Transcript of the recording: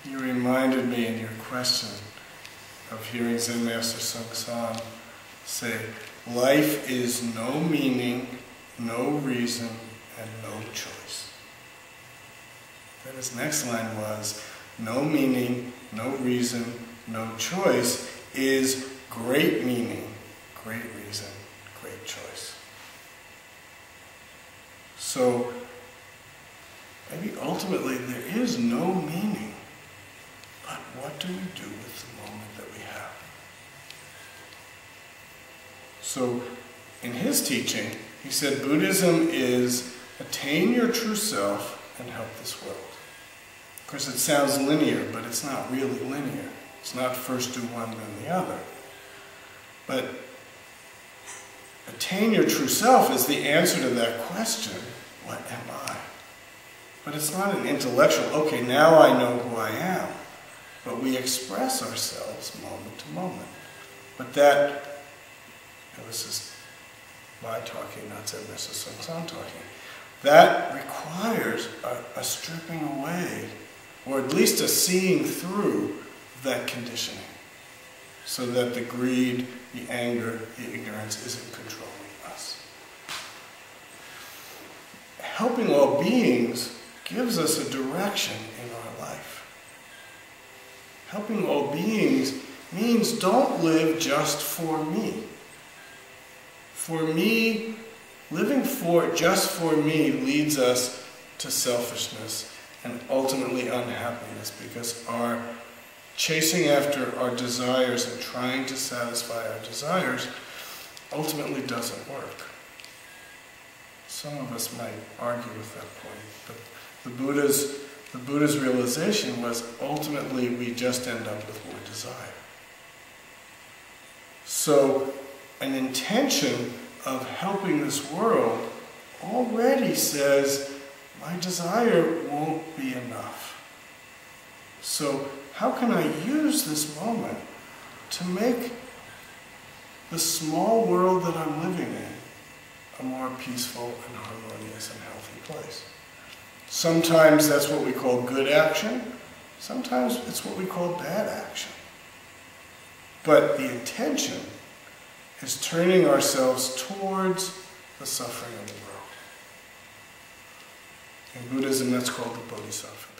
You reminded me in your question of hearing Zen Master Sung San say, life is no meaning, no reason, and no choice. Then his next line was, no meaning, no reason, no choice is great meaning, great reason, great choice. So, maybe ultimately there is no meaning, but what do we do with the moment that we have? So, in his teaching, he said Buddhism is attain your true self and help this world. Of course, it sounds linear, but it's not really linear. It's not first do one, then the other. But attain your true self is the answer to that question, what am I? But it's not an intellectual, okay, now I know who I am. But we express ourselves moment to moment. But that, and this is my talking, not Zen Master Sung San talking, that requires a stripping away, or at least a seeing through that conditioning, so that the greed, the anger, the ignorance isn't controlling us. Helping all beings gives us a direction in our life. Helping all beings means don't live just for me. For me, living just for me leads us to selfishness and ultimately unhappiness, because our chasing after our desires and trying to satisfy our desires ultimately doesn't work. Some of us might argue with that point, but the Buddha's realization was ultimately we just end up with more desire. So an intention of helping this world already says my desire won't be enough. So how can I use this moment to make the small world that I'm living in a more peaceful and harmonious and healthy place? Sometimes that's what we call good action. Sometimes it's what we call bad action. But the intention is turning ourselves towards the suffering of the world. In Buddhism, that's called the Bodhisattva.